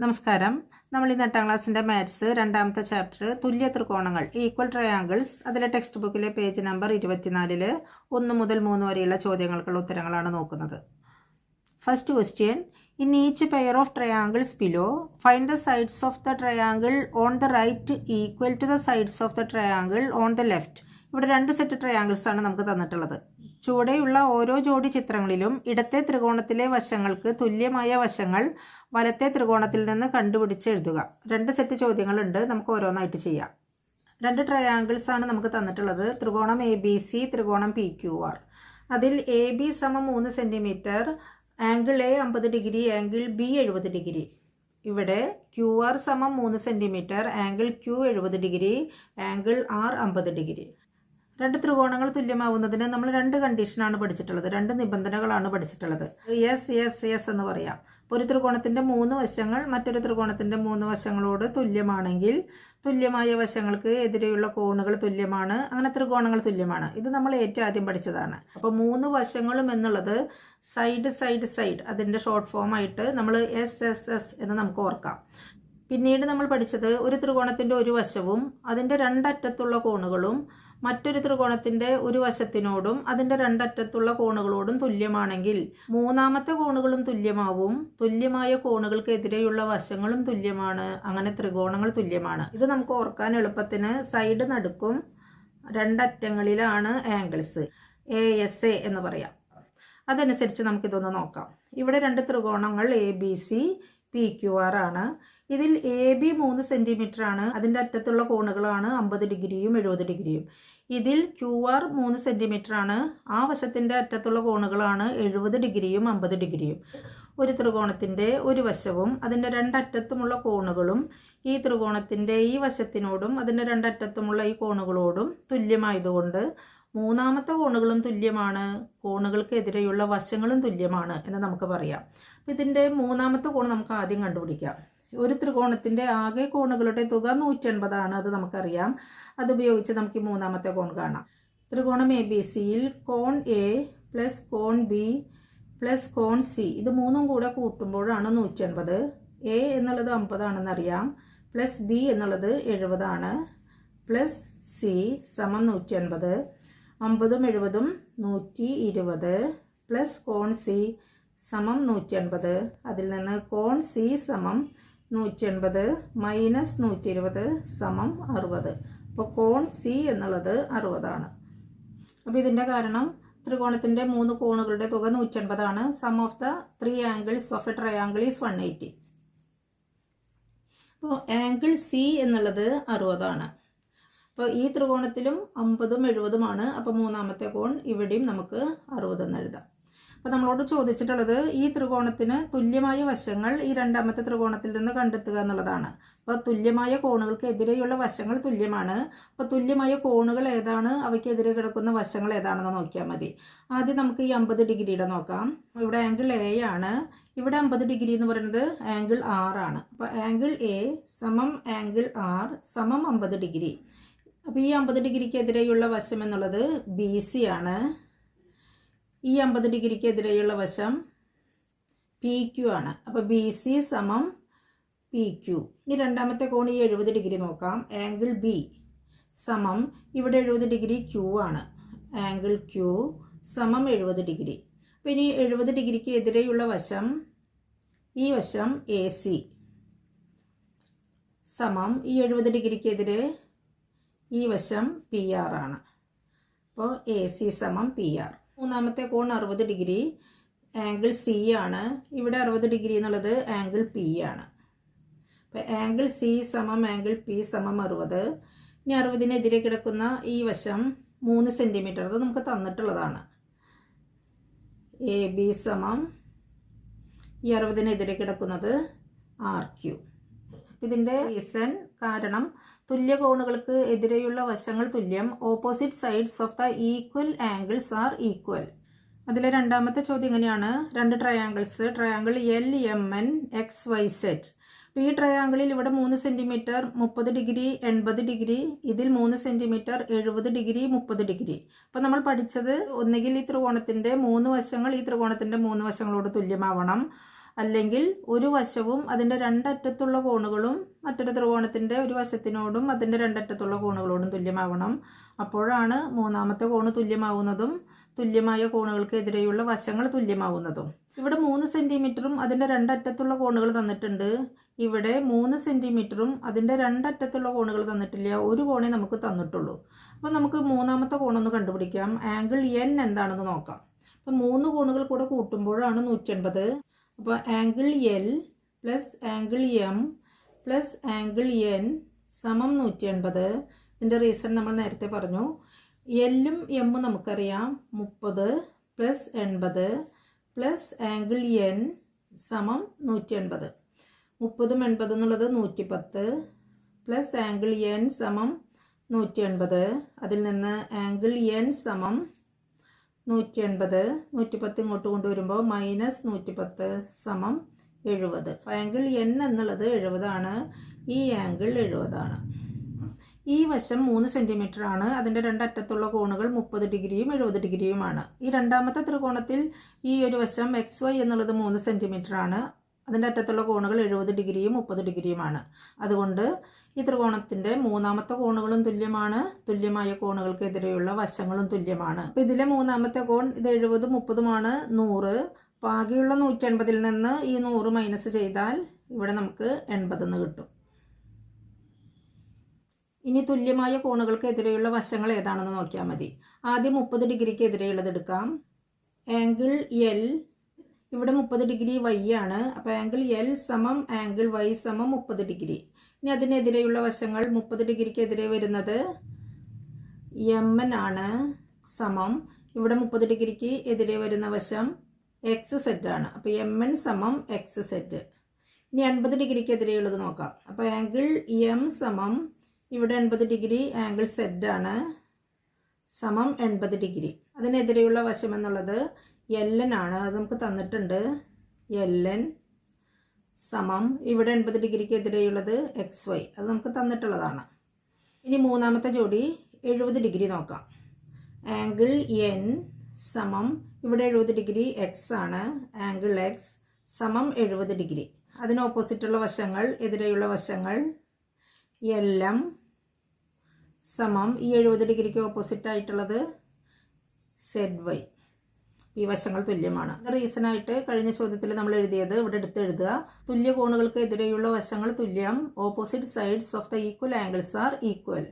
നമസ്കാരം. നമ്മൾ ഇന്ന് 8ാം ക്ലാസ്സിൻ്റെ മാത്സ് രണ്ടാമത്തെ ചാപ്റ്റർ തുല്യ ത്രികോണങ്ങൾ ഈക്വൽ ട്രയാങ്കിൾസ് അതിലെ ടെക്സ്റ്റ് ബുക്കിലെ പേജ് നമ്പർ 24 1 മുതൽ 3 വരെയുള്ള ചോദ്യങ്ങൾക്കുള്ള ഉത്തരങ്ങളാണ് നോക്കുന്നത്. First question, in each pair of triangles below find the sides of the triangle on the right equal to the sides of the triangle on the left. ഇവിടെ 2 set triangles ആണ് നമുക്ക് തന്നിട്ടുള്ളത്. ചുവടെയുള്ള ഓരോ ജോഡി ചിത്രങ്ങളിലും ഇടത്തെ ത്രികോണത്തിലെ വശങ്ങൾക്ക് തുല്യമായ വശങ്ങൾ വലത്തെ ത്രികോണത്തിൽ നിന്ന് കണ്ടുപിടിച്ച് എഴുതുക. 2 സെറ്റ് ചോദ്യങ്ങളുണ്ട്, നമുക്ക് ഓരോന്നായിട്ട് ചെയ്യാം. 2 ട്രയാങ്കിൾസ് ആണ് നമുക്ക് തന്നിട്ടുള്ളത്. ത്രികോണം ABC, ത്രികോണം PQR. അതിൽ AB സമം 3 centimetre, angle A 50 degree, angle B 70 degree. ഇവിടെ QR സമം 3 centimetre, angle Q 70 degree, angle R 50 degree. 2 ത്രികോണങ്ങൾ തുല്യമാവുന്നതിന് നമ്മൾ 2 കണ്ടീഷനാണ് പഠിച്ചിട്ടുള്ളത്, 2 നിബന്ധനകളാണ് പഠിച്ചിട്ടുള്ളത്. യെസ് എന്ന് പറയാം. ഒരു ത്രികോണത്തിൻ്റെ 3 വശങ്ങൾ മറ്റൊരു ത്രികോണത്തിൻ്റെ 3 വശങ്ങളോട് തുല്യമാണെങ്കിൽ തുല്യമായ വശങ്ങൾക്ക് എതിരെയുള്ള കോണുകൾ തുല്യമാണ്, അങ്ങനെ ത്രികോണങ്ങൾ തുല്യമാണ്. ഇത് നമ്മൾ ഏറ്റവും ആദ്യം പഠിച്ചതാണ്. അപ്പോൾ 3 വശങ്ങളും എന്നുള്ളത് സൈഡ് അതിൻ്റെ ഷോർട്ട് ഫോം ആയിട്ട് നമ്മൾ SSS എന്ന് നമുക്ക് ഓർക്കാം. പിന്നീട് നമ്മൾ പഠിച്ചത് ഒരു ത്രികോണത്തിൻ്റെ ഒരു വശവും അതിൻ്റെ 2 അറ്റത്തുള്ള കോണുകളും മറ്റൊരു ത്രികോണത്തിൻ്റെ ഒരു വശത്തിനോടും അതിൻ്റെ 2 അറ്റത്തുള്ള കോണുകളോടും തുല്യമാണെങ്കിൽ മൂന്നാമത്തെ കോണുകളും തുല്യമാവും, തുല്യമായ കോണുകൾക്ക് എതിരെയുള്ള വശങ്ങളും തുല്യമാണ്, അങ്ങനെ ത്രികോണങ്ങൾ തുല്യമാണ്. ഇത് നമുക്ക് ഓർക്കാൻ എളുപ്പത്തിന് സൈഡ് നടുക്കും 2 അറ്റങ്ങളിലാണ് ആംഗിൾസ്, ASA എന്ന് പറയാം. അതനുസരിച്ച് നമുക്കിതൊന്ന് നോക്കാം. ഇവിടെ 2 ത്രികോണങ്ങൾ ABC, PQR ആണ്. ഇതിൽ AB 3 സെൻറ്റിമീറ്റർ ആണ്, അതിൻ്റെ അറ്റത്തുള്ള കോണുകളാണ് 50 ഡിഗ്രിയും 70 ഡിഗ്രിയും. ഇതിൽ QR 3 സെൻറ്റിമീറ്റർ ആണ്, ആ വശത്തിൻ്റെ അറ്റത്തുള്ള കോണുകളാണ് 70 ഡിഗ്രിയും 50 ഡിഗ്രിയും. ഒരു ത്രികോണത്തിൻ്റെ ഒരു വശവും അതിൻ്റെ 2 അറ്റത്തുമുള്ള കോണുകളും ഈ ത്രികോണത്തിൻ്റെ ഈ വശത്തിനോടും അതിൻ്റെ 2 അറ്റത്തുമുള്ള ഈ കോണുകളോടും തുല്യമായതുകൊണ്ട് മൂന്നാമത്തെ കോണുകളും തുല്യമാണ്, കോണുകൾക്ക് എതിരെയുള്ള വശങ്ങളും തുല്യമാണ് എന്ന് നമുക്ക് പറയാം. അപ്പോൾ ഇതിൻ്റെ മൂന്നാമത്തെ കോൺ നമുക്ക് ആദ്യം കണ്ടുപിടിക്കാം. ഒരു ത്രികോണത്തിൻ്റെ ആകെ കോണുകളുടെ തുക 180 ആണ്, അത് നമുക്കറിയാം. അതുപയോഗിച്ച് നമുക്ക് ഈ മൂന്നാമത്തെ കോൺ കാണാം. ത്രികോണം ABCയിൽ കോൺ A പ്ലസ് കോൺ B പ്ലസ് കോൺ C ഇത് 3ഉം കൂടെ കൂട്ടുമ്പോഴാണ് 180. A എന്നുള്ളത് 50 ആണെന്നറിയാം, പ്ലസ് B എന്നുള്ളത് 70 ആണ്, പ്ലസ് C സമം 180. 50ഉം 70ഉം 120 പ്ലസ് കോൺ C സമം 180. അതിൽ നിന്ന് കോൺ C സമം 180 മൈനസ് 120 സമം 60. അപ്പോൾ കോൺ C എന്നുള്ളത് 60 ആണ്. അപ്പോൾ ഇതിൻ്റെ കാരണം ത്രികോണത്തിൻ്റെ 3 കോണുകളുടെ തുക 180 ആണ്. Sum of the 3 angles of a triangle is 180. അപ്പോൾ ആംഗിൾ C എന്നുള്ളത് 60 ആണ്. അപ്പോൾ ഈ ത്രികോണത്തിലും 50ഉം 70ഉം ആണ്. അപ്പോൾ മൂന്നാമത്തെ കോൺ ഇവിടെയും നമുക്ക് 60 എന്ന് എഴുതാം. അപ്പോൾ നമ്മളോട് ചോദിച്ചിട്ടുള്ളത് ഈ ത്രികോണത്തിന് തുല്യമായ വശങ്ങൾ ഈ രണ്ടാമത്തെ ത്രികോണത്തിൽ നിന്ന് കണ്ടെത്തുക എന്നുള്ളതാണ്. അപ്പോൾ തുല്യമായ കോണുകൾക്ക് എതിരെയുള്ള വശങ്ങൾ തുല്യമാണ്. അപ്പോൾ തുല്യമായ കോണുകൾ ഏതാണ്, അവയ്ക്കെതിരെ കിടക്കുന്ന വശങ്ങൾ ഏതാണെന്ന് നോക്കിയാൽ മതി. ആദ്യം നമുക്ക് ഈ 50 ഡിഗ്രിയുടെ നോക്കാം. ഇവിടെ ആംഗിൾ A ആണ്, ഇവിടെ 50 ഡിഗ്രി എന്ന് പറയുന്നത് ആംഗിൾ R ആണ്. അപ്പോൾ ആംഗിൾ A സമം ആംഗിൾ R സമം 50 ഡിഗ്രി. അപ്പോൾ ഈ 50 ഡിഗ്രിക്ക് എതിരെയുള്ള വശം എന്നുള്ളത് BC ആണ്. ഈ 50 ഡിഗ്രിക്ക് എതിരെയുള്ള വശം PQ ആണ്. അപ്പോൾ BC സമം PQ. ഇനി രണ്ടാമത്തെ കോൺ ഈ 70 ഡിഗ്രി നോക്കാം. ആംഗിൾ B സമം ഇവിടെ 70 ഡിഗ്രി Q ആണ്, ആംഗിൾ Q സമം 70 ഡിഗ്രി. അപ്പോൾ ഇനി 70 ഡിഗ്രിക്ക് എതിരെയുള്ള വശം ഈ വശം AC സമം ഈ 70 ഡിഗ്രിക്ക് എതിരെ ഈ വശം PR ആണ്. അപ്പോൾ AC സമം PR. മൂന്നാമത്തെ കോൺ 60 ഡിഗ്രി, ആംഗിൾ C ആണ്. ഇവിടെ 60 ഡിഗ്രി എന്നുള്ളത് ആംഗിൾ P ആണ്. അപ്പോൾ ആംഗിൾ C സമം ആംഗിൾ P സമം 60. ഇനി 60-നെതിരെ കിടക്കുന്ന ഈ വശം 3 സെൻറ്റിമീറ്റർ, അത് നമുക്ക് തന്നിട്ടുള്ളതാണ്. AB സമം ഈ 60-നെതിരെ കിടക്കുന്നത് RQ. ഇതിൻ്റെ റീസൺ കാരണം തുല്യ കോണുകൾക്ക് എതിരെയുള്ള വശങ്ങൾ തുല്യം, opposite sides of the equal angles are equal. അതിലെ രണ്ടാമത്തെ ചോദ്യം ഇങ്ങനെയാണ്. 2 ട്രയാങ്കിൾസ്, ട്രയാങ്കിൾ LMN XYZ. അപ്പോൾ ഈ ട്രയാങ്കിളിൽ ഇവിടെ 3 സെൻറ്റിമീറ്റർ 30 ഡിഗ്രി 80 ഡിഗ്രി, ഇതിൽ 3 സെൻറ്റിമീറ്റർ 70 ഡിഗ്രി 30 ഡിഗ്രി. അപ്പോൾ നമ്മൾ പഠിച്ചത് ഒന്നുകിൽ ഈ ത്രികോണത്തിൻ്റെ 3 വശങ്ങൾ ഈ ത്രികോണത്തിൻ്റെ 3 വശങ്ങളോട് തുല്യമാവണം, അല്ലെങ്കിൽ ഒരു വശവും അതിൻ്റെ രണ്ടറ്റത്തുള്ള കോണുകളും മറ്റൊരു ത്രികോണത്തിൻ്റെ ഒരു വശത്തിനോടും അതിൻ്റെ രണ്ടറ്റത്തുള്ള കോണുകളോടും തുല്യമാവണം. അപ്പോഴാണ് മൂന്നാമത്തെ കോണ് തുല്യമാവുന്നതും തുല്യമായ കോണുകൾക്കെതിരെയുള്ള വശങ്ങൾ തുല്യമാവുന്നതും. ഇവിടെ 3 സെൻറ്റിമീറ്ററും അതിൻ്റെ രണ്ടറ്റത്തുള്ള കോണുകൾ തന്നിട്ടുണ്ട്. ഇവിടെ 3 സെൻറ്റിമീറ്ററും അതിൻ്റെ രണ്ടറ്റത്തുള്ള കോണുകൾ തന്നിട്ടില്ല, ഒരു കോണേ നമുക്ക് തന്നിട്ടുള്ളൂ. അപ്പോൾ നമുക്ക് മൂന്നാമത്തെ കോണൊന്ന് കണ്ടുപിടിക്കാം. ആംഗിൾ എൻ എന്താണെന്ന് നോക്കാം. അപ്പോൾ 3 കോണുകൾ കൂടെ കൂട്ടുമ്പോഴാണ് 180. അപ്പോൾ angle L plus angle M plus angle N സമം 180. ഇതിൻ്റെ റീസൺ നമ്മൾ നേരത്തെ പറഞ്ഞു. എല്ലും എമ്മും നമുക്കറിയാം, 30 പ്ലസ് 80 പ്ലസ് ആംഗിൾ എൻ സമം 180. 30ഉം 80 എന്നുള്ളത് 110 പ്ലസ് ആംഗിൾ എൻ സമം 180. അതിൽ നിന്ന് ആംഗിൾ എൻ സമം 180, 110 ഇങ്ങോട്ട് കൊണ്ടുവരുമ്പോൾ മൈനസ് 110 സമം 70. ആംഗിൾ എൻ എന്നുള്ളത് 70 ആണ്. ഈ ആംഗിൾ 70 ആണ്. ഈ വശം 3 സെൻറ്റിമീറ്റർ ആണ്. അതിൻ്റെ രണ്ടറ്റത്തുള്ള കോണുകൾ 30 ഡിഗ്രിയും 70 ഡിഗ്രിയുമാണ്. ഈ രണ്ടാമത്തെ ത്രികോണത്തിൽ ഈ ഒരു വശം XY എന്നുള്ളത് 3 സെൻറ്റിമീറ്റർ ആണ്. അതിൻ്റെ അറ്റത്തുള്ള കോണുകൾ 70 ഡിഗ്രിയും 30 ഡിഗ്രിയുമാണ്. അതുകൊണ്ട് ഈ ത്രികോണത്തിൻ്റെ മൂന്നാമത്തെ കോണുകളും തുല്യമാണ്, തുല്യമായ കോണുകൾക്കെതിരെയുള്ള വശങ്ങളും തുല്യമാണ്. അപ്പോൾ ഇതിലെ മൂന്നാമത്തെ കോൺ ഇത് 70, 30 100. ബാക്കിയുള്ള 180ൽ നിന്ന് ഈ 100 മൈനസ് ചെയ്താൽ ഇവിടെ നമുക്ക് 80 എന്ന് കിട്ടും. ഇനി തുല്യമായ കോണുകൾക്ക് എതിരെയുള്ള വശങ്ങൾ ഏതാണെന്ന് നോക്കിയാൽ മതി. ആദ്യം 30 ഡിഗ്രിക്ക് എതിരെയുള്ളത് എടുക്കാം. ആംഗിൾ എൽ ഇവിടെ 30 ഡിഗ്രി Y ആണ്. അപ്പോൾ ആംഗിൾ എൽ സമം ആംഗിൾ Y സമം 30 ഡിഗ്രി. ഇനി അതിനെതിരെയുള്ള വശങ്ങൾ 30 ഡിഗ്രിക്ക് എതിരെ വരുന്നത് MN ആണ്. സമം ഇവിടെ 30 ഡിഗ്രിക്ക് എതിരെ വരുന്ന വശം XZ ആണ്. അപ്പോൾ MN സമം XZ. ഇനി 80 ഡിഗ്രിക്ക് എതിരെയുള്ളത് നോക്കാം. അപ്പോൾ ആംഗിൾ M സമം ഇവിടെ 80 ഡിഗ്രി ആംഗിൾ Z ആണ്, സമം 80 ഡിഗ്രി. അതിനെതിരെയുള്ള വശം എന്നുള്ളത് LN ആണ്. അത് നമുക്ക് തന്നിട്ടുണ്ട്. LN സമം ഇവിടെ 80 ഡിഗ്രിക്ക് എതിരെയുള്ളത് XY. അത് നമുക്ക് തന്നിട്ടുള്ളതാണ്. ഇനി മൂന്നാമത്തെ ജോഡി 70 ഡിഗ്രി നോക്കാം. ആംഗിൾ N സമം ഇവിടെ 70 ഡിഗ്രി X ആണ്. ആംഗിൾ X സമം 70 ഡിഗ്രി. അതിന് ഓപ്പോസിറ്റുള്ള വശങ്ങൾ, എതിരെയുള്ള വശങ്ങൾ LM സമം ഈ 70 ഡിഗ്രിക്ക് ഓപ്പോസിറ്റ് ആയിട്ടുള്ളത് ZY. ഈ വശങ്ങൾ തുല്യമാണ്. റീസണായിട്ട് കഴിഞ്ഞ ചോദ്യത്തിൽ നമ്മൾ എഴുതിയത് ഇവിടെ എടുത്ത് എഴുതുക. തുല്യ കോണുകൾക്ക് എതിരെയുള്ള വശങ്ങൾ തുല്യം. Opposite sides of the equal angles are equal.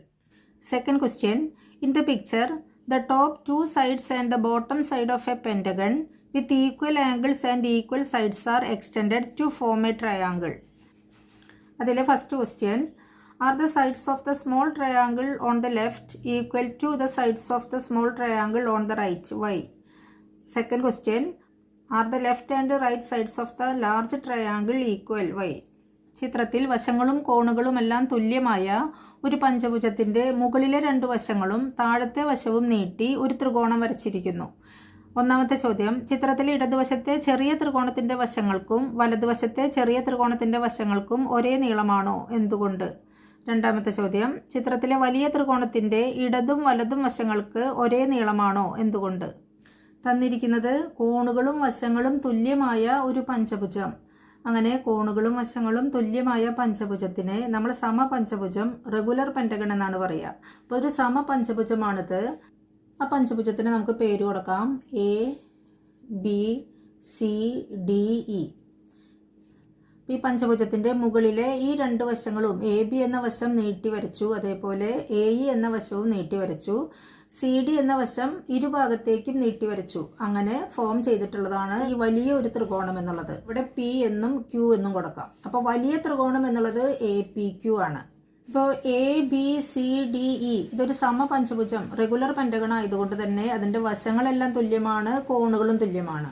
Second question. In the picture the top 2 sides and the bottom side of a pentagon with equal angles and equal sides are extended to form a triangle. അതിലെ first question. Are the sides of the small triangle on the left equal to the sides of the small triangle on the right? Why? Second question. Are the left and right sides of the large triangle equal? Why? ചിത്രത്തിൽ വശങ്ങളും കോണുകളും എല്ലാം തുല്യമായ ഒരു പഞ്ചഭുജത്തിൻ്റെ മുകളിലെ 2 വശങ്ങളും താഴത്തെ വശവും നീട്ടി ഒരു ത്രികോണം വരച്ചിരിക്കുന്നു. ഒന്നാമത്തെ ചോദ്യം. ചിത്രത്തിലെ ഇടതുവശത്തെ ചെറിയ ത്രികോണത്തിൻ്റെ വശങ്ങൾക്കും വലതുവശത്തെ ചെറിയ ത്രികോണത്തിൻ്റെ വശങ്ങൾക്കും ഒരേ നീളമാണോ? എന്തുകൊണ്ട്? രണ്ടാമത്തെ ചോദ്യം. ചിത്രത്തിലെ വലിയ ത്രികോണത്തിൻ്റെ ഇടതും വലതും വശങ്ങൾക്ക് ഒരേ നീളമാണോ? എന്തുകൊണ്ട്? തന്നിരിക്കുന്നത് കോണുകളും വശങ്ങളും തുല്യമായ ഒരു പഞ്ചഭുജം. അങ്ങനെ കോണുകളും വശങ്ങളും തുല്യമായ പഞ്ചഭുജത്തിനെ നമ്മൾ സമപഞ്ചഭുജം, റെഗുലർ പെൻറ്റഗൺ എന്നാണ് പറയുക. അപ്പോൾ ഒരു സമപഞ്ചഭുജമാണിത്. ആ പഞ്ചഭുജത്തിന് നമുക്ക് പേര് കൊടുക്കാം ABCDE. ഈ പഞ്ചഭുജത്തിൻ്റെ മുകളിലെ ഈ 2 വശങ്ങളും AB എന്ന വശം നീട്ടി വരച്ചു, അതേപോലെ AE എന്ന വശവും നീട്ടി വരച്ചു. CD എന്ന വശം ഇരുഭാഗത്തേക്കും നീട്ടി വരച്ചു. അങ്ങനെ ഫോം ചെയ്തിട്ടുള്ളതാണ് ഈ വലിയ ഒരു ത്രികോണം എന്നുള്ളത്. ഇവിടെ P എന്നും Q എന്നും കൊടുക്കാം. അപ്പോൾ വലിയ ത്രികോണം എന്നുള്ളത് APQ ആണ്. ഇപ്പോൾ ABCDE ഇതൊരു സമപഞ്ചഭുജം, റെഗുലർ പെൻറ്റഗൺ ആയതുകൊണ്ട് തന്നെ അതിൻ്റെ വശങ്ങളെല്ലാം തുല്യമാണ്, കോണുകളും തുല്യമാണ്.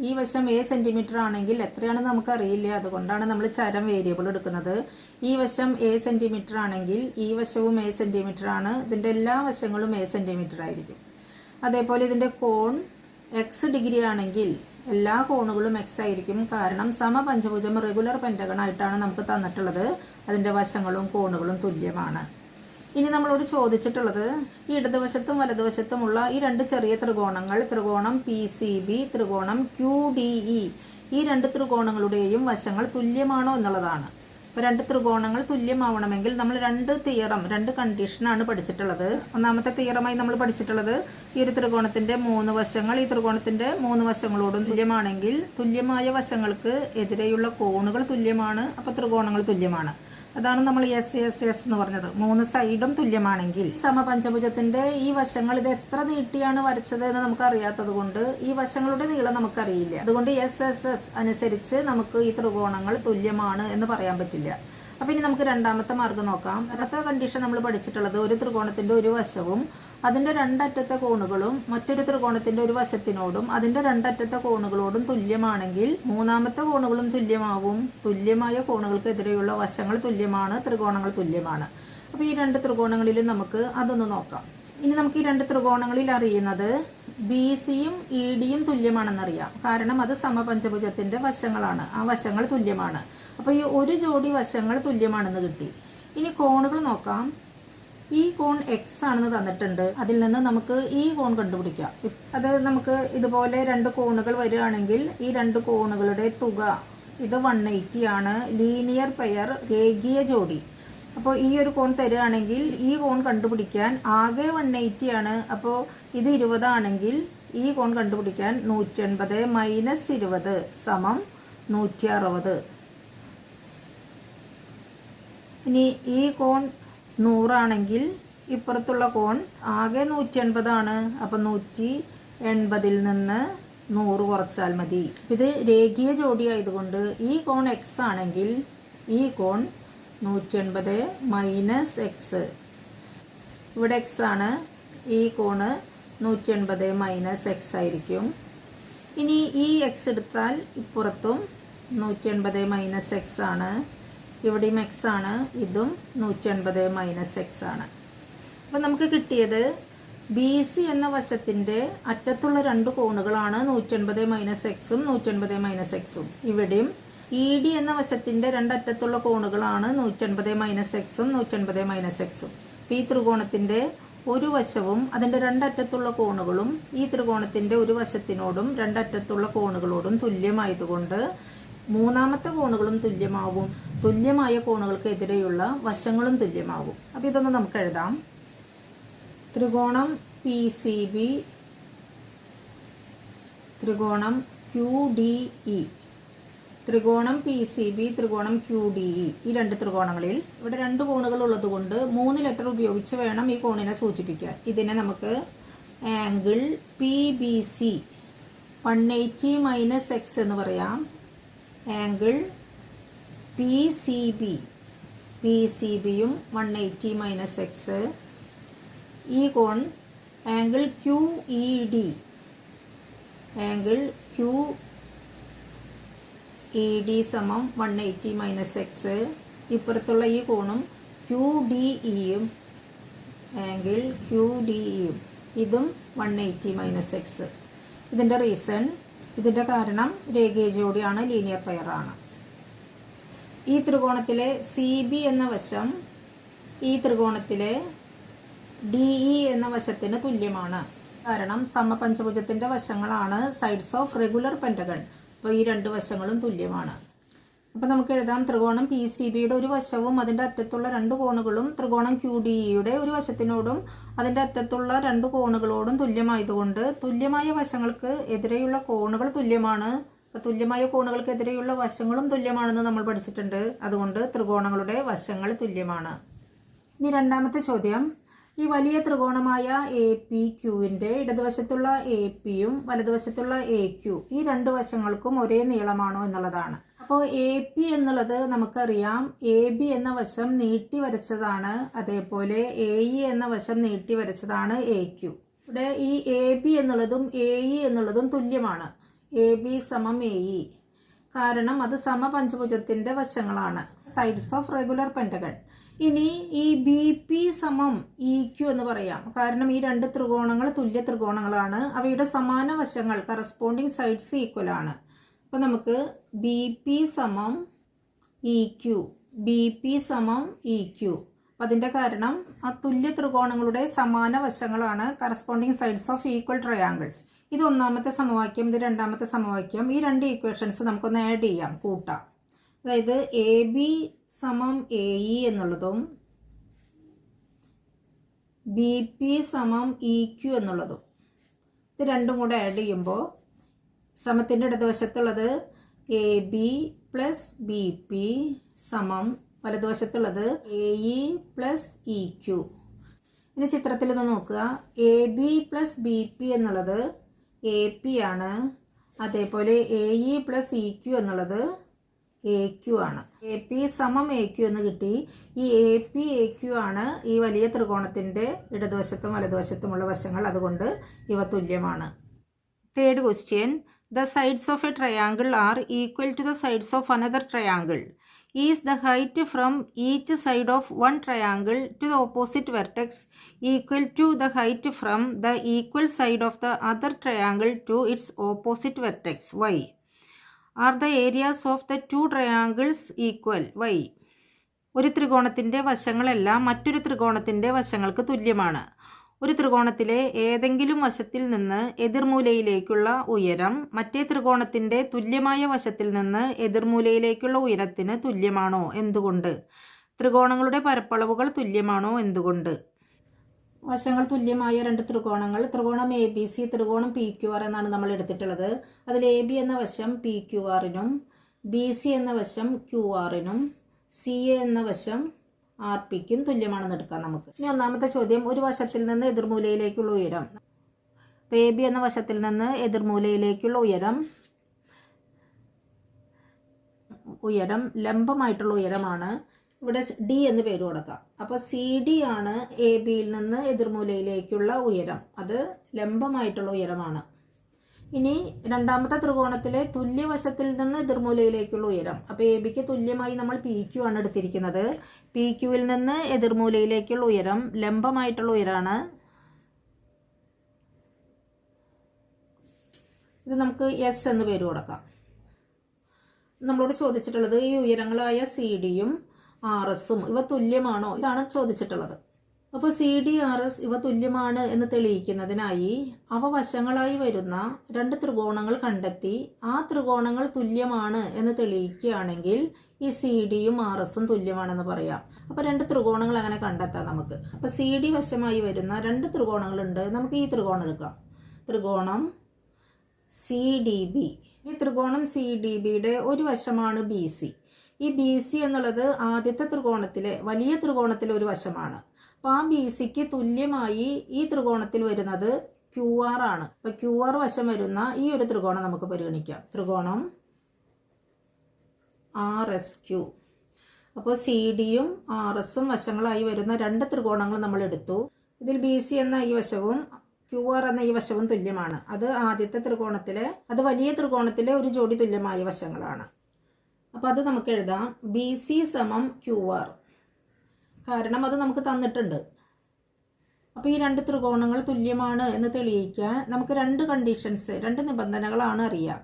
ഈ വശം A സെൻറ്റിമീറ്റർ ആണെങ്കിൽ എത്രയാണെന്ന് നമുക്കറിയില്ല, അതുകൊണ്ടാണ് നമ്മൾ ചരം വേരിയബിൾ എടുക്കുന്നത്. ഈ വശം A സെൻറ്റിമീറ്റർ ആണെങ്കിൽ ഈ വശവും A സെൻറ്റിമീറ്റർ ആണ്. ഇതിൻ്റെ എല്ലാ വശങ്ങളും A സെൻറ്റിമീറ്റർ ആയിരിക്കും. അതേപോലെ ഇതിൻ്റെ കോൺ X ഡിഗ്രി ആണെങ്കിൽ എല്ലാ കോണുകളും X ആയിരിക്കും. കാരണം സമപഞ്ചഭുജം റെഗുലർ പെൻറ്റഗൺ ആയിട്ടാണ് നമുക്ക് തന്നിട്ടുള്ളത്. അതിൻ്റെ വശങ്ങളും കോണുകളും തുല്യമാണ്. ഇനി നമ്മളോട് ചോദിച്ചിട്ടുള്ളത് ഈ ഇടതുവശത്തും വലതുവശത്തുമുള്ള ഈ 2 ചെറിയ ത്രികോണങ്ങൾ, ത്രികോണം PCB, ത്രികോണം QDE, ഈ രണ്ട് ത്രികോണങ്ങളുടെയും വശങ്ങൾ തുല്യമാണോ എന്നുള്ളതാണ്. അപ്പോൾ രണ്ട് ത്രികോണങ്ങൾ തുല്യമാവണമെങ്കിൽ നമ്മൾ രണ്ട് കണ്ടീഷനാണ് പഠിച്ചിട്ടുള്ളത്. ഒന്നാമത്തെ തിയറമായി നമ്മൾ പഠിച്ചിട്ടുള്ളത് ഈ ഒരു ത്രികോണത്തിൻ്റെ 3 വശങ്ങൾ ഈ ത്രികോണത്തിൻ്റെ 3 വശങ്ങളോടും തുല്യമാണെങ്കിൽ തുല്യമായ വശങ്ങൾക്ക് എതിരെയുള്ള കോണുകൾ തുല്യമാണ്. അപ്പോൾ ത്രികോണങ്ങൾ തുല്യമാണ്. അതാണ് നമ്മൾ എസ് എന്ന് പറഞ്ഞത്. 3 സൈഡും തുല്യമാണെങ്കിൽ സമപഞ്ചഭുജത്തിന്റെ ഈ വശങ്ങൾ ഇത് എത്ര നീട്ടിയാണ് വരച്ചത് എന്ന് നമുക്ക് അറിയാത്തത് കൊണ്ട് ഈ വശങ്ങളുടെ നീളം നമുക്കറിയില്ല. അതുകൊണ്ട് എസ് അനുസരിച്ച് നമുക്ക് ഈ ത്രികോണങ്ങൾ തുല്യമാണ് എന്ന് പറയാൻ പറ്റില്ല. അപ്പൊ ഇനി നമുക്ക് രണ്ടാമത്തെ മാർഗം നോക്കാം. അടുത്ത കണ്ടീഷൻ നമ്മൾ പഠിച്ചിട്ടുള്ളത് ഒരു ത്രികോണത്തിന്റെ ഒരു വശവും അതിന്റെ രണ്ടറ്റത്തെ കോണുകളും മറ്റൊരു ത്രികോണത്തിന്റെ ഒരു വശത്തിനോടും അതിന്റെ രണ്ടറ്റത്തെ കോണുകളോടും തുല്യമാണെങ്കിൽ മൂന്നാമത്തെ കോണുകളും തുല്യമാവും. തുല്യമായ കോണുകൾക്കെതിരെയുള്ള വശങ്ങൾ തുല്യമാണ്, ത്രികോണങ്ങൾ തുല്യമാണ്. അപ്പോൾ ഈ രണ്ട് ത്രികോണങ്ങളിലും നമുക്ക് അതൊന്ന് നോക്കാം. ഇനി നമുക്ക് ഈ രണ്ട് ത്രികോണങ്ങളിൽ അറിയുന്നത് ബി സിയും ഇ ഡിയും തുല്യമാണെന്നറിയാം. കാരണം അത് സമപഞ്ചഭുജത്തിന്റെ വശങ്ങളാണ്, ആ വശങ്ങൾ തുല്യമാണ്. അപ്പോൾ ഈ ഒരു ജോഡി വശങ്ങൾ തുല്യമാണെന്ന് കിട്ടി. ഇനി കോണുകൾ നോക്കാം. ഈ കോൺ എക്സ് ആണെന്ന് തന്നിട്ടുണ്ട്. അതിൽ നിന്ന് നമുക്ക് ഈ കോൺ കണ്ടുപിടിക്കാം. അത് നമുക്ക് ഇതുപോലെ രണ്ട് കോണുകൾ വരികയാണെങ്കിൽ ഈ രണ്ട് കോണുകളുടെ തുക ഇത് 180 ആണ്. ലീനിയർ പെയർ, രേഖീയ ജോഡി. അപ്പോൾ ഈ ഒരു കോൺ തരികയാണെങ്കിൽ ഈ കോൺ കണ്ടുപിടിക്കാൻ ആകെ 180 ആണ്. അപ്പോൾ ഇത് 20 ആണെങ്കിൽ ഈ കോൺ കണ്ടുപിടിക്കാൻ 180 മൈനസ് 20 സമം 160. ഇനി ഈ കോൺ 100 ആണെങ്കിൽ ഇപ്പുറത്തുള്ള കോൺ ആകെ 180 ആണ്. അപ്പം 180 നിന്ന് 100 കുറച്ചാൽ മതി. ഇത് രേഖീയ ജോഡി ആയതുകൊണ്ട് ഈ കോൺ എക്സ് ആണെങ്കിൽ ഈ കോൺ 180 മൈനസ് എക്സ്. ഇവിടെ എക്സ് ആണ്, ഈ കോണ് 180 മൈനസ് എക്സ് ആയിരിക്കും. ഇനി ഈ എക്സ് എടുത്താൽ ഇപ്പുറത്തും 180 മൈനസ് എക്സ് ആണ്. ഇവിടെയും എക്സ് ആണ്, ഇതും 180 മൈനസ് എക്സ് ആണ്. അപ്പം നമുക്ക് കിട്ടിയത് ബി സി എന്ന വശത്തിൻ്റെ അറ്റത്തുള്ള രണ്ട് കോണുകളാണ് 180 മൈനസ് എക്സും 180 മൈനസ് എക്സും. ഇവിടെയും ഇ ഡി എന്ന വശത്തിൻ്റെ രണ്ടറ്റത്തുള്ള കോണുകളാണ് 180 മൈനസ് എക്സും 180 മൈനസ് എക്സും. ഈ ത്രികോണത്തിൻ്റെ ഒരു വശവും അതിൻ്റെ രണ്ടറ്റത്തുള്ള കോണുകളും ഈ ത്രികോണത്തിൻ്റെ ഒരു വശത്തിനോടും രണ്ടറ്റത്തുള്ള കോണുകളോടും തുല്യമായതുകൊണ്ട് മൂന്നാമത്തെ കോണുകളും തുല്യമാവും. തുല്യമായ കോണുകൾക്ക് എതിരെയുള്ള വശങ്ങളും തുല്യമാവും. അപ്പോൾ ഇതൊന്ന് നമുക്ക് എഴുതാം. ത്രികോണം പി സി ബി, ത്രികോണം ക്യു ഡി ഇ. ത്രികോണം പി സി ബി, ത്രികോണം ക്യു ഡി ഇ, ഈ രണ്ട് ത്രികോണങ്ങളിൽ ഇവിടെ രണ്ട് കോണുകൾ ഉള്ളതുകൊണ്ട് 3 ലെറ്റർ ഉപയോഗിച്ച് വേണം ഈ കോണിനെ സൂചിപ്പിക്കാൻ. ഇതിനെ നമുക്ക് angle P B C 180 minus X എന്ന് പറയാം. Angle P C B, P C ബിയും 180 മൈനസ് എക്സ്. ഈ കോൺ angle Q E D, angle Q E D സമം 180 മൈനസ് എക്സ്. ഇപ്പുറത്തുള്ള ഈ കോണും ക്യു ഡി ഇയും ആംഗിൾ ക്യു ഡി ഇയും ഇതും 180 മൈനസ് എക്സ്. ഇതിൻ്റെ റീസൺ, ഇതിൻ്റെ കാരണം രേഖീയ ജോഡിയാണ്, ലീനിയർ പെയർ ആണ്. ഈ ത്രികോണത്തിലെ സി ബി എന്ന വശം ഈ ത്രികോണത്തിലെ ഡി ഇ എന്ന വശത്തിന് തുല്യമാണ്. കാരണം സമപഞ്ചഭുജത്തിൻ്റെ വശങ്ങളാണ് സൈഡ്സ് ഓഫ് റെഗുലർ പെൻറ്റഗൺ. അപ്പോൾ ഈ രണ്ട് വശങ്ങളും തുല്യമാണ്. അപ്പോൾ നമുക്ക് എഴുതാം ത്രികോണം പി സി ബിയുടെ ഒരു വശവും അതിൻ്റെ അറ്റത്തുള്ള രണ്ട് കോണുകളും ത്രികോണം ക്യു ഡി ഇയുടെ ഒരു വശത്തിനോടും അതിൻ്റെ അറ്റത്തുള്ള രണ്ട് കോണുകളോടും തുല്യമായതുകൊണ്ട് തുല്യമായ വശങ്ങൾക്ക് എതിരെയുള്ള കോണുകൾ തുല്യമാണ്. അപ്പോൾ തുല്യമായ കോണുകൾക്ക് എതിരെയുള്ള വശങ്ങളും തുല്യമാണെന്ന് നമ്മൾ പഠിച്ചിട്ടുണ്ട്. അതുകൊണ്ട് ത്രികോണങ്ങളുടെ വശങ്ങൾ തുല്യമാണ്. ഇനി രണ്ടാമത്തെ ചോദ്യം, ഈ വലിയ ത്രികോണമായ എ പി ക്യൂവിൻ്റെ ഇടതുവശത്തുള്ള എ പിയും വലതുവശത്തുള്ള എ ക്യു ഈ രണ്ട് വശങ്ങൾക്കും ഒരേ നീളമാണോ എന്നുള്ളതാണ്. അപ്പോൾ എ പി എന്നുള്ളത് നമുക്കറിയാം എ ബി എന്ന വശം നീട്ടി വരച്ചതാണ്, അതേപോലെ എ ഇ എന്ന വശം നീട്ടി വരച്ചതാണ് എ ക്യു. ഇവിടെ ഈ എ ബി എന്നുള്ളതും എ ഇ എന്നുള്ളതും തുല്യമാണ്. എ ബി സമം എ ഇ, കാരണം അത് സമപഞ്ചഭുജത്തിൻ്റെ വശങ്ങളാണ്, സൈഡ്സ് ഓഫ് റെഗുലർ പെൻറ്റഗൺ. ഇനി ഈ ബി പി സമം ഇ ക്യു എന്ന് പറയാം, കാരണം ഈ രണ്ട് ത്രികോണങ്ങൾ തുല്യ ത്രികോണങ്ങളാണ്, അവയുടെ സമാന വശങ്ങൾ കറസ്പോണ്ടിങ് സൈഡ്സ് ഈക്വൽ ആണ്. അപ്പോൾ നമുക്ക് ബി പി സമം ഇ ക്യു, ബി പി സമം ഇ ക്യു. അപ്പം അതിൻ്റെ കാരണം ആ തുല്യ ത്രികോണങ്ങളുടെ സമാന വശങ്ങളാണ് corresponding sides of equal triangles. ഇത് ഒന്നാമത്തെ സമവാക്യം, ഇത് രണ്ടാമത്തെ സമവാക്യം. ഈ രണ്ട് ഈക്വേഷൻസ് നമുക്കൊന്ന് ആഡ് ചെയ്യാം, കൂട്ടാം. അതായത് എ ബി സമം എ ഇ എന്നുള്ളതും ബി പി സമം ഇ ക്യു എന്നുള്ളതും, ഇത് രണ്ടും കൂടെ ആഡ് ചെയ്യുമ്പോൾ സമത്തിൻ്റെ ഇടതുവശത്തുള്ളത് A B plus B P സമം വലതുവശത്തുള്ളത് A E plus E Q. ഇനി ചിത്രത്തിൽ ഒന്ന് നോക്കുക. A B plus B P എന്നുള്ളത് എ പി ആണ്. അതേപോലെ A E plus E Q എന്നുള്ളത് എ ക്യു ആണ്. എ പി സമം എ ക്യു എന്ന് കിട്ടി. ഈ എ പി എ ക്യു ആണ് ഈ വലിയ ത്രികോണത്തിൻ്റെ ഇടതുവശത്തും വലതുവശത്തുമുള്ള വശങ്ങൾ, അതുകൊണ്ട് ഇവ തുല്യമാണ്. Third question. The sides of a triangle are equal to the sides of another triangle. Is the height from each side of one triangle to the opposite vertex equal to the height from the equal side of the other triangle to its opposite vertex? Why? Are the areas of the two triangles equal? Why? ഒരു ത്രികോണത്തിൻ്റെ വശങ്ങളെല്ലാം മറ്റൊരു ത്രികോണത്തിൻ്റെ വശങ്ങൾക്ക് തുല്യമാണ്. ഒരു ത്രികോണത്തിലെ ഏതെങ്കിലും വശത്തിൽ നിന്ന് എതിർമൂലയിലേക്കുള്ള ഉയരം മറ്റേ ത്രികോണത്തിൻ്റെ തുല്യമായ വശത്തിൽ നിന്ന് എതിർമൂലയിലേക്കുള്ള ഉയരത്തിന് തുല്യമാണോ? എന്തുകൊണ്ട്? ത്രികോണങ്ങളുടെ പരപ്പളവുകൾ തുല്യമാണോ? എന്തുകൊണ്ട്? വശങ്ങൾ തുല്യമായ രണ്ട് ത്രികോണങ്ങൾ, ത്രികോണം എ ബി സി, ത്രികോണം പി ക്യു ആർ എന്നാണ് നമ്മൾ എടുത്തിട്ടുള്ളത്. അതിൽ എ ബി എന്ന വശം പി ക്യു ആറിനും ബി സി എന്ന വശം ക്യു ആറിനും സി എ എന്ന വശം ആർ പിക്കും തുല്യമാണെന്ന് എടുക്കാം നമുക്ക്. ഇനി ഒന്നാമത്തെ ചോദ്യം, ഒരു വശത്തിൽ നിന്ന് എതിർമൂലയിലേക്കുള്ള ഉയരം. എ ബി എന്ന വശത്തിൽ നിന്ന് എതിർമൂലയിലേക്കുള്ള ഉയരം ലംബമായിട്ടുള്ള ഉയരമാണ്. ഇവിടെ ഡി എന്ന് പേര് കൊടുക്കാം. അപ്പോൾ സി ഡി ആണ് എ ബിയിൽ നിന്ന് എതിർമൂലയിലേക്കുള്ള ഉയരം, അത് ലംബമായിട്ടുള്ള ഉയരമാണ്. ഇനി രണ്ടാമത്തെ ത്രികോണത്തിലെ തുല്യവശത്തിൽ നിന്ന് എതിർമൂലയിലേക്കുള്ള ഉയരം. അപ്പോൾ എ ബിക്ക് തുല്യമായി നമ്മൾ പി ക്യു ആണ് എടുത്തിരിക്കുന്നത്. പി ക്യുവിൽ നിന്ന് എതിർമൂലയിലേക്കുള്ള ഉയരം ലംബമായിട്ടുള്ള ഉയരമാണ്. ഇത് നമുക്ക് എസ് എന്ന് പേര് കൊടുക്കാം. നമ്മളോട് ചോദിച്ചിട്ടുള്ളത് ഈ ഉയരങ്ങളായ സി ഡിയും ആർ എസും ഇവ തുല്യമാണോ? ഇതാണ് ചോദിച്ചിട്ടുള്ളത്. അപ്പോൾ സി ഡി ആർ എസ് ഇവ തുല്യമാണ് എന്ന് തെളിയിക്കുന്നതിനായി അവ വശങ്ങളായി വരുന്ന രണ്ട് ത്രികോണങ്ങൾ കണ്ടെത്തി ആ ത്രികോണങ്ങൾ തുല്യമാണ് എന്ന് തെളിയിക്കുകയാണെങ്കിൽ ഈ സി ഡിയും ആർ എസും തുല്യമാണെന്ന് പറയാം. അപ്പോൾ രണ്ട് ത്രികോണങ്ങൾ അങ്ങനെ കണ്ടെത്താം നമുക്ക്. അപ്പോൾ സി ഡി വശമായി വരുന്ന രണ്ട് ത്രികോണങ്ങളുണ്ട്. നമുക്ക് ഈ ത്രികോണം എടുക്കാം, ത്രികോണം സി ഡി ബി. ഈ ത്രികോണം സി ഡി ബിയുടെ ഒരു വശമാണ് ബി സി. ഈ ബി സി എന്നുള്ളത് ആദ്യത്തെ ത്രികോണത്തിലെ വലിയ ത്രികോണത്തിലെ ഒരു വശമാണ്. അപ്പോൾ ആ ബി സിക്ക് തുല്യമായി ഈ ത്രികോണത്തിൽ വരുന്നത് ക്യു ആർ ആണ്. അപ്പോൾ ക്യു ആർ വശം വരുന്ന ഈ ഒരു ത്രികോണം നമുക്ക് പരിഗണിക്കാം, ത്രികോണം ആർ എസ് ക്യു. അപ്പോൾ സി ഡിയും ആർ എസും വശങ്ങളായി വരുന്ന രണ്ട് ത്രികോണങ്ങൾ നമ്മൾ എടുത്തു. ഇതിൽ ബി സി എന്ന ഈ വശവും ക്യു ആർ എന്ന ഈ വശവും തുല്യമാണ്. അത് ആദ്യത്തെ ത്രികോണത്തിലെ, അത് വലിയ ത്രികോണത്തിലെ ഒരു ജോഡി തുല്യമായ വശങ്ങളാണ്. അപ്പോൾ അത് നമുക്ക് എഴുതാം ബി സി സമം ക്യു ആർ, കാരണം അത് നമുക്ക് തന്നിട്ടുണ്ട്. അപ്പോൾ ഈ രണ്ട് ത്രികോണങ്ങൾ തുല്യമാണ് എന്ന് തെളിയിക്കാൻ നമുക്ക് രണ്ട് കണ്ടീഷൻസ്, രണ്ട് നിബന്ധനകളാണ് അറിയാം.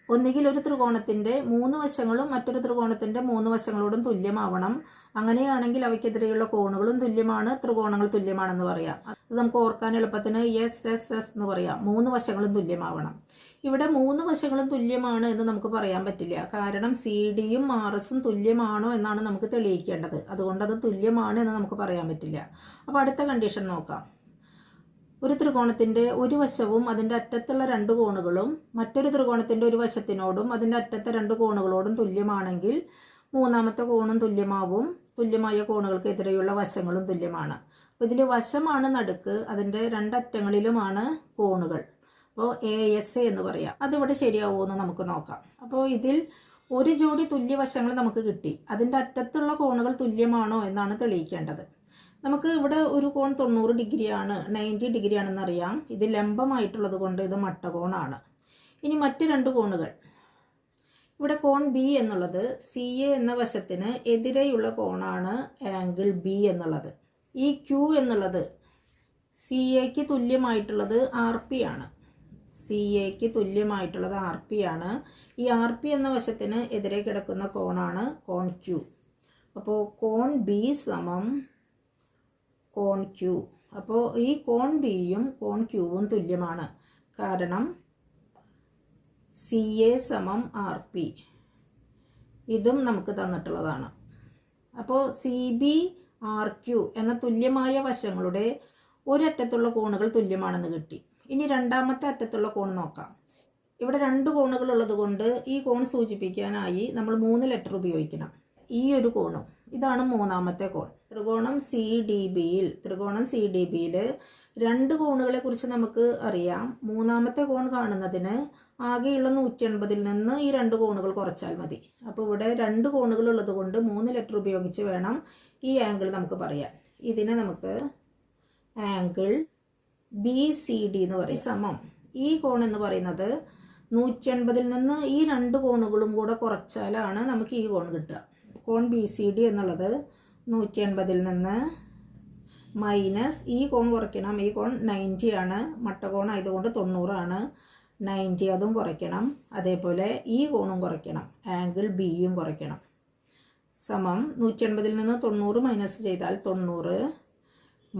ഒന്നുകിൽ ഒരു ത്രികോണത്തിൻ്റെ മൂന്ന് വശങ്ങളും മറ്റൊരു ത്രികോണത്തിൻ്റെ മൂന്ന് വശങ്ങളോടും തുല്യമാവണം. അങ്ങനെയാണെങ്കിൽ അവയ്ക്കെതിരെയുള്ള കോണുകളും തുല്യമാണ്, ത്രികോണങ്ങൾ തുല്യമാണെന്ന് പറയാം. അത് നമുക്ക് ഓർക്കാൻ എളുപ്പത്തിന് എസ് എസ് എസ് എന്ന് പറയാം. മൂന്ന് വശങ്ങളും തുല്യമാവണം. ഇവിടെ മൂന്ന് വശങ്ങളും തുല്യമാണ് എന്ന് നമുക്ക് പറയാൻ പറ്റില്ല, കാരണം സി ഡിയും ആർ എസും തുല്യമാണോ എന്നാണ് നമുക്ക് തെളിയിക്കേണ്ടത്. അതുകൊണ്ട് അത് തുല്യമാണ് എന്ന് നമുക്ക് പറയാൻ പറ്റില്ല. അപ്പോൾ അടുത്ത കണ്ടീഷൻ നോക്കാം. ഒരു ത്രികോണത്തിൻ്റെ ഒരു വശവും അതിൻ്റെ അറ്റത്തുള്ള രണ്ട് കോണുകളും മറ്റൊരു ത്രികോണത്തിൻ്റെ ഒരു വശത്തിനോടും അതിൻ്റെ അറ്റത്തെ രണ്ട് കോണുകളോടും തുല്യമാണെങ്കിൽ മൂന്നാമത്തെ കോണും തുല്യമാവും. തുല്യമായ കോണുകൾക്ക് എതിരെയുള്ള വശങ്ങളും തുല്യമാണ്. അപ്പോൾ ഇതിൽ വശമാണ് നടുക്ക്, അതിൻ്റെ രണ്ടറ്റങ്ങളിലുമാണ് കോണുകൾ. അപ്പോൾ എ എസ് എ എന്ന് പറയാം. അതിവിടെ ശരിയാവുമോ എന്ന് നമുക്ക് നോക്കാം. അപ്പോൾ ഇതിൽ ഒരു ജോഡി തുല്യവശങ്ങൾ നമുക്ക് കിട്ടി. അതിൻ്റെ അറ്റത്തുള്ള കോണുകൾ തുല്യമാണോ എന്നാണ് തെളിയിക്കേണ്ടത്. നമുക്ക് ഇവിടെ ഒരു കോൺ 90 ഡിഗ്രിയാണ്, 90 ഡിഗ്രി ആണെന്നറിയാം. ഇത് ലംബമായിട്ടുള്ളത് കൊണ്ട് ഇത് മട്ടകോണാണ്. ഇനി മറ്റ് രണ്ട് കോണുകൾ, ഇവിടെ കോൺ ബി എന്നുള്ളത് സി എ എന്ന വശത്തിന് എതിരെയുള്ള കോണാണ് ആംഗിൾ ബി എന്നുള്ളത്. ഈ ക്യൂ എന്നുള്ളത് സി എക്ക് തുല്യമായിട്ടുള്ളത് ആർ പി ആണ്. സി എക്ക് തുല്യമായിട്ടുള്ളത് ആർ പി ആണ്. ഈ ആർ പി എന്ന വശത്തിന് എതിരെ കിടക്കുന്ന കോണാണ് കോൺ ക്യൂ. അപ്പോൾ കോൺ ബി സമം കോൺ ക്യൂ. അപ്പോൾ ഈ കോൺ ബിയും കോൺ ക്യൂവും തുല്യമാണ്, കാരണം CA സമം RP ഇതും നമുക്ക് തന്നിട്ടുള്ളതാണ്. അപ്പോൾ CB RQ എന്ന തുല്യമായ വശങ്ങളുടെ ഒരറ്റത്തുള്ള കോണുകൾ തുല്യമാണെന്ന് കിട്ടി. ഇനി രണ്ടാമത്തെ അറ്റത്തുള്ള കോൺ നോക്കാം. ഇവിടെ 2 കോണുകൾ ഉള്ളത് കൊണ്ട് ഈ കോൺ സൂചിപ്പിക്കാനായി നമ്മൾ 3 ലെറ്റർ ഉപയോഗിക്കണം. ഈ ഒരു കോണും ഇതാണ് മൂന്നാമത്തെ കോൺ. ത്രികോണം CDBയിൽ 2 കോണുകളെ കുറിച്ച് നമുക്ക് അറിയാം. മൂന്നാമത്തെ കോൺ കാണുന്നതിന് ആകെയുള്ള 180ൽ നിന്ന് ഈ 2 കോണുകൾ കുറച്ചാൽ മതി. അപ്പോൾ ഇവിടെ 2 കോണുകൾ ഉള്ളത് കൊണ്ട് 3 ലെറ്റർ ഉപയോഗിച്ച് വേണം ഈ ആംഗിൾ നമുക്ക് പറയാൻ. ഇതിനെ നമുക്ക് ആംഗിൾ BCD എന്ന് പറയും. സമം ഈ കോൺ എന്ന് പറയുന്നത് 180ൽ നിന്ന് ഈ 2 കോണുകളും കൂടെ കുറച്ചാലാണ് നമുക്ക് ഈ കോൺ കിട്ടുക. കോൺ BCD എന്നുള്ളത് 180ൽ നിന്ന് മൈനസ് ഈ കോൺ കുറയ്ക്കണം. ഈ കോൺ 90 ആണ്, മട്ടകോൺ ആയതുകൊണ്ട് 90 ആണ്. 90 അതും കുറയ്ക്കണം. അതേപോലെ ഈ കോണും കുറയ്ക്കണം, ആംഗിൾ Bയും കുറയ്ക്കണം. സമം 180ൽ നിന്ന് 90 മൈനസ് ചെയ്താൽ 90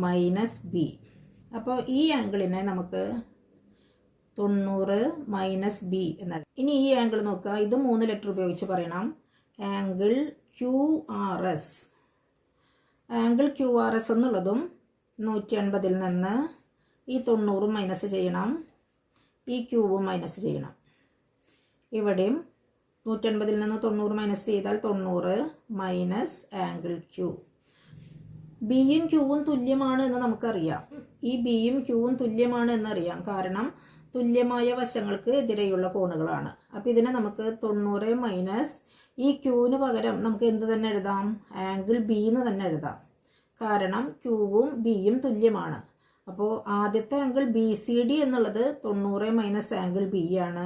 മൈനസ് B. അപ്പോൾ ഈ ആംഗിളിനെ നമുക്ക് 90 മൈനസ് B എന്നാണ്. ഇനി ഈ ആംഗിൾ നോക്കുക. ഇത് 3 ലെറ്റർ ഉപയോഗിച്ച് പറയണം. Angle QRS. ആംഗിൾ QRS എന്നുള്ളതും 180ൽ നിന്ന് ഈ 90 മൈനസ് ചെയ്യണം, ഈ ക്യൂവും മൈനസ് ചെയ്യണം. ഇവിടെയും 180ൽ നിന്ന് 90 മൈനസ് ചെയ്താൽ 90 മൈനസ് ആംഗിൾ Q. ബിയും ക്യൂവും തുല്യമാണ് എന്ന് നമുക്കറിയാം. ഈ ബിയും ക്യൂവും തുല്യമാണ് എന്നറിയാം, കാരണം തുല്യമായ വശങ്ങൾക്ക് എതിരെയുള്ള കോണുകളാണ്. അപ്പോൾ ഇതിനെ നമുക്ക് 90 മൈനസ് ഈ ക്യൂവിന് പകരം നമുക്ക് എന്ത് തന്നെ എഴുതാം? ആംഗിൾ B എന്ന് തന്നെ എഴുതാം, കാരണം ക്യൂവും ബിയും തുല്യമാണ്. അപ്പോൾ ആദ്യത്തെ ആംഗിൾ BCD എന്നുള്ളത് 90 മൈനസ് ആംഗിൾ B ആണ്.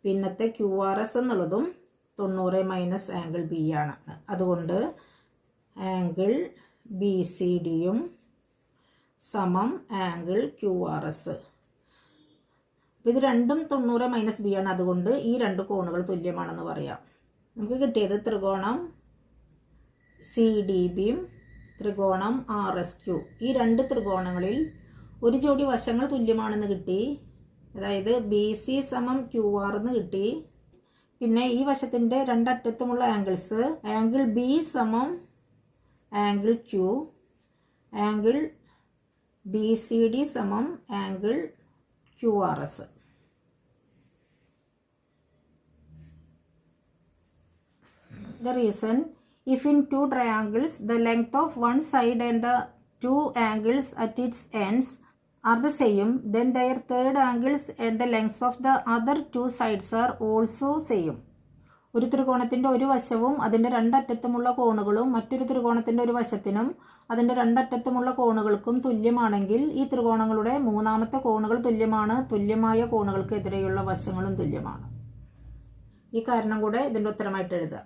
പിന്നത്തെ QRS എന്നുള്ളതും 90 മൈനസ് ആംഗിൾ B ആണ്. അതുകൊണ്ട് ആംഗിൾ BCDയും സമം ആംഗിൾ QRS. അപ്പോൾ ഇത് രണ്ടും 90 മൈനസ് B ആണ്. അതുകൊണ്ട് ഈ 2 കോണുകൾ തുല്യമാണെന്ന് പറയാം. നമുക്ക് കിട്ടിയത് ത്രികോണം CDBയും ത്രികോണം RSQ. ഈ 2 ത്രികോണങ്ങളിൽ ഒരു ജോഡി വശങ്ങൾ തുല്യമാണെന്ന് കിട്ടി. അതായത് BC സമം QR എന്ന് കിട്ടി. പിന്നെ ഈ വശത്തിൻ്റെ 2 അറ്റത്തുമുള്ള ആംഗിൾസ് ആംഗിൾ B സമം ആംഗിൾ Q, ആംഗിൾ BCD സമം angle QRS. The reason, if in 2 triangles the length of one side and the 2 angles at its ends are the same, then their third angles and the lengths of the other 2 sides are also same. ഒരു ത്രികോണത്തിൻ്റെ ഒരു വശവും അതിൻ്റെ 2 അറ്റത്തുമുള്ള കോണുകളും മറ്റൊരു ത്രികോണത്തിൻ്റെ ഒരു വശത്തിനും അതിൻ്റെ 2 അറ്റത്തുമുള്ള കോണുകൾക്കും തുല്യമാണെങ്കിൽ ഈ ത്രികോണങ്ങളുടെ മൂന്നാമത്തെ കോണുകൾ തുല്യമാണ്. തുല്യമായ കോണുകൾക്ക് എതിരെയുള്ള വശങ്ങളും തുല്യമാണ്. ഈ കാരണം കൂടെ ഇതിൻ്റെ ഉത്തരമായിട്ട് എഴുതുക.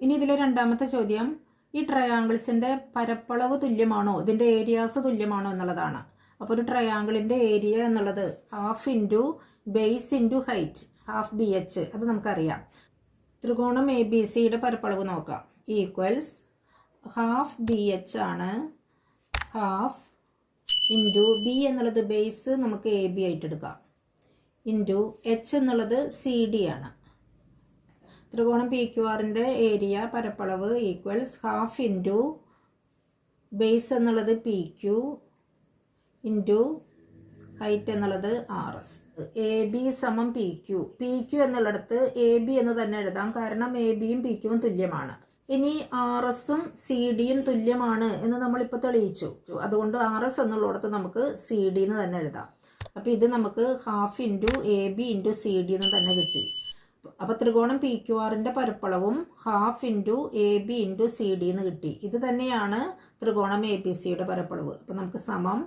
ഇനി ഇതിലെ രണ്ടാമത്തെ ചോദ്യം, ഈ ട്രയാങ്കിൾസിൻ്റെ പരപ്പളവ് തുല്യമാണോ, ഇതിൻ്റെ ഏരിയാസ് തുല്യമാണോ എന്നുള്ളതാണ്. അപ്പോൾ ഒരു ട്രയാങ്കിളിൻ്റെ ഏരിയ എന്നുള്ളത് half into base into height, half BH, അത് നമുക്കറിയാം. ത്രികോണം ABCയുടെ പരപ്പളവ് നോക്കാം. ഈക്വൽസ് ഹാഫ് BH ആണ്, ഹാഫ് ഇൻറ്റു B എന്നുള്ളത് ബേസ് നമുക്ക് AB ആയിട്ട് എടുക്കാം, ഇൻറ്റു H എന്നുള്ളത് CD ആണ്. ത്രികോണം PQRൻ്റെ ഏരിയ പരപ്പളവ് ഈക്വൽസ് ഹാഫ് ഇൻറ്റു ബേസ് എന്നുള്ളത് PQ ഇൻറ്റു ഹൈറ്റ് എന്നുള്ളത് RS. AB സമം PQ. PQ എന്നുള്ളിടത്ത് AB എന്ന് തന്നെ എഴുതാം, കാരണം ABയും PQവും തുല്യമാണ്. ഇനി RSഉം CDയും തുല്യമാണ് എന്ന് നമ്മളിപ്പോൾ തെളിയിച്ചു. അതുകൊണ്ട് RS എന്നുള്ളിടത്ത് നമുക്ക് CD എന്ന് തന്നെ എഴുതാം. അപ്പോൾ ഇത് നമുക്ക് half into AB into CD എന്ന് തന്നെ കിട്ടി. അപ്പോൾ ത്രികോണം PQRൻ്റെ പരപ്പളവും half into AB into CD എന്ന് കിട്ടി. ഇത് തന്നെയാണ് ത്രികോണം ABCയുടെ പരപ്പളവ്. അപ്പോൾ നമുക്ക് സമം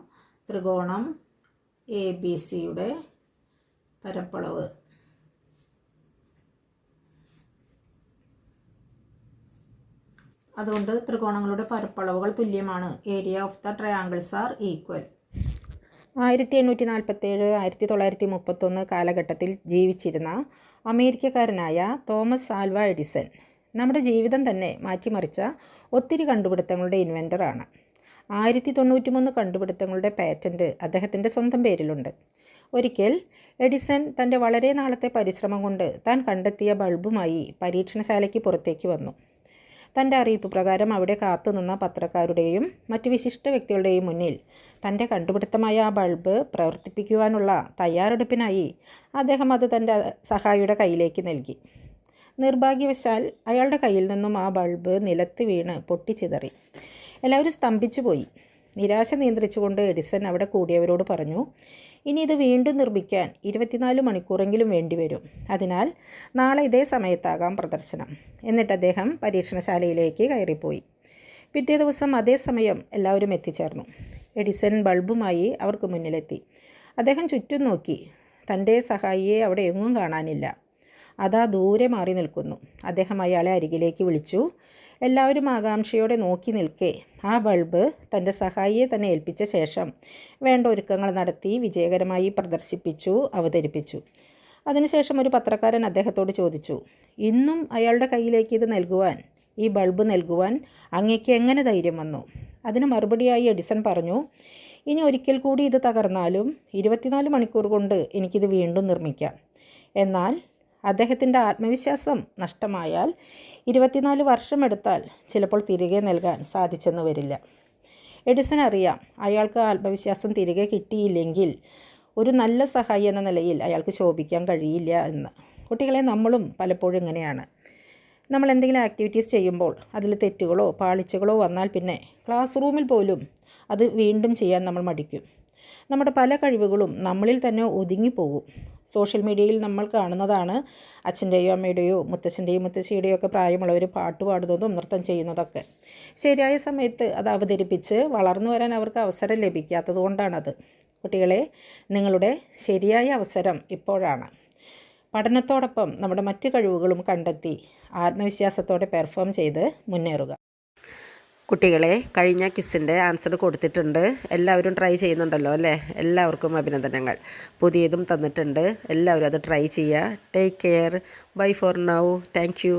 ത്രികോണം ABCയുടെ പരപ്പളവ്. അതുകൊണ്ട് ത്രികോണങ്ങളുടെ പരപ്പളവുകൾ തുല്യമാണ്. Area of the triangles are equal. 1847 1931 കാലഘട്ടത്തിൽ ജീവിച്ചിരുന്ന അമേരിക്കക്കാരനായ തോമസ് ആൽവ എഡിസൺ നമ്മുടെ ജീവിതം തന്നെ മാറ്റിമറിച്ച ഒത്തിരി കണ്ടുപിടുത്തങ്ങളുടെ ഇൻവെൻറ്ററാണ്. 1093 കണ്ടുപിടുത്തങ്ങളുടെ പാറ്റൻറ്റ് അദ്ദേഹത്തിൻ്റെ സ്വന്തം പേരിലുണ്ട്. ഒരിക്കൽ എഡിസൺ തൻ്റെ വളരെ നാളത്തെ പരിശ്രമം കൊണ്ട് താൻ കണ്ടെത്തിയ ബൾബുമായി പരീക്ഷണശാലയ്ക്ക് പുറത്തേക്ക് വന്നു. തൻ്റെ അറിയിപ്പ് പ്രകാരം അവിടെ കാത്തുനിന്ന പത്രക്കാരുടെയും മറ്റ് വിശിഷ്ട വ്യക്തികളുടെയും മുന്നിൽ തൻ്റെ കണ്ടുപിടുത്തമായ ആ ബൾബ് പ്രവർത്തിപ്പിക്കുവാനുള്ള തയ്യാറെടുപ്പിനായി അദ്ദേഹം അത് തൻ്റെ സഹായിയുടെ കയ്യിലേക്ക് നൽകി. നിർഭാഗ്യവശാൽ അയാളുടെ കയ്യിൽ നിന്നും ആ ബൾബ് നിലത്ത് വീണ് പൊട്ടിച്ചിതറി. എല്ലാവരും സ്തംഭിച്ചു പോയി. നിരാശ നിയന്ത്രിച്ചുകൊണ്ട് എഡിസൺ അവിടെ കൂടിയവരോട് പറഞ്ഞു, ഇനി ഇത് വീണ്ടും നിർമ്മിക്കാൻ 24 മണിക്കൂറെങ്കിലും വേണ്ടിവരും. അതിനാൽ നാളെ ഇതേ സമയത്താകാം പ്രദർശനം. എന്നിട്ട് അദ്ദേഹം പരീക്ഷണശാലയിലേക്ക് കയറിപ്പോയി. പിറ്റേ ദിവസം അതേ സമയം എല്ലാവരും എത്തിച്ചേർന്നു. എഡിസൺ ബൾബുമായി അവർക്ക് മുന്നിലെത്തി. അദ്ദേഹം ചുറ്റും നോക്കി. തൻ്റെ സഹായിയെ അവിടെ എങ്ങും കാണാനില്ല. അതാ ദൂരെ മാറി നിൽക്കുന്നു. അദ്ദേഹം അയാളെ അരികിലേക്ക് വിളിച്ചു. എല്ലാവരും ആകാംക്ഷയോടെ നോക്കി നിൽക്കെ ആ ബൾബ് തൻ്റെ സഹായിയെ തന്നെ ഏൽപ്പിച്ച ശേഷം വേണ്ട ഒരുക്കങ്ങൾ നടത്തി വിജയകരമായി പ്രദർശിപ്പിച്ചു, അവതരിപ്പിച്ചു. അതിനുശേഷം ഒരു പത്രക്കാരൻ അദ്ദേഹത്തോട് ചോദിച്ചു, ഇന്നും അയാളുടെ കയ്യിലേക്ക് ഇത് നൽകുവാൻ, ഈ ബൾബ് നൽകുവാൻ അങ്ങേക്ക് എങ്ങനെ ധൈര്യം വന്നു? അതിന് മറുപടിയായി എഡിസൺ പറഞ്ഞു, ഇനി ഒരിക്കൽ കൂടി ഇത് തകർന്നാലും 24 മണിക്കൂർ കൊണ്ട് എനിക്കിത് വീണ്ടും നിർമ്മിക്കാം. എന്നാൽ അദ്ദേഹത്തിൻ്റെ ആത്മവിശ്വാസം നഷ്ടമായാൽ 24 വർഷമെടുത്താൽ ചിലപ്പോൾ തിരികെ നൽകാൻ സാധിച്ചെന്ന് വരില്ല. എഡിസൺ അറിയാം, അയാൾക്ക് ആത്മവിശ്വാസം തിരികെ കിട്ടിയില്ലെങ്കിൽ ഒരു നല്ല സഹായി എന്ന നിലയിൽ അയാൾക്ക് ശോഭിക്കാൻ കഴിയില്ല എന്ന്. കുട്ടികളെ, നമ്മളും പലപ്പോഴും ഇങ്ങനെയാണ്. നമ്മൾ എന്തെങ്കിലും ആക്ടിവിറ്റീസ് ചെയ്യുമ്പോൾ അതിൽ തെറ്റുകളോ പാളിച്ചകളോ വന്നാൽ പിന്നെ ക്ലാസ് റൂമിൽ പോലും അത് വീണ്ടും ചെയ്യാൻ നമ്മൾ മടിക്കും. നമ്മുടെ പല കഴിവുകളും നമ്മളിൽ തന്നെ ഒതുങ്ങിപ്പോകും. സോഷ്യൽ മീഡിയയിൽ നമ്മൾ കാണുന്നതാണ് അച്ഛൻ്റെയോ അമ്മയുടെയോ മുത്തച്ഛൻ്റെയും മുത്തശ്ശിയുടെയോ ഒക്കെ പ്രായമുള്ളവർ പാട്ട് പാടുന്നതും നൃത്തം ചെയ്യുന്നതൊക്കെ. ശരിയായ സമയത്ത് അത് അവതരിപ്പിച്ച് വളർന്നു വരാൻ അവർക്ക് അവസരം ലഭിക്കാത്തത് കൊണ്ടാണത്. കുട്ടികളെ, നിങ്ങളുടെ ശരിയായ അവസരം ഇപ്പോഴാണ്. പഠനത്തോടൊപ്പം നമ്മുടെ മറ്റു കഴിവുകളും കണ്ടെത്തി ആത്മവിശ്വാസത്തോടെ പെർഫോം ചെയ്ത് മുന്നേറുക. കുട്ടികളെ, കഴിഞ്ഞ ക്വിസിൻ്റെ ആൻസർ കൊടുത്തിട്ടുണ്ട്. എല്ലാവരും ട്രൈ ചെയ്യുന്നുണ്ടല്ലോ അല്ലേ? എല്ലാവർക്കും അഭിനന്ദനങ്ങൾ. പുതിയതും തന്നിട്ടുണ്ട്. എല്ലാവരും അത് ട്രൈ ചെയ്യുക. Take care. Bye for now. Thank U.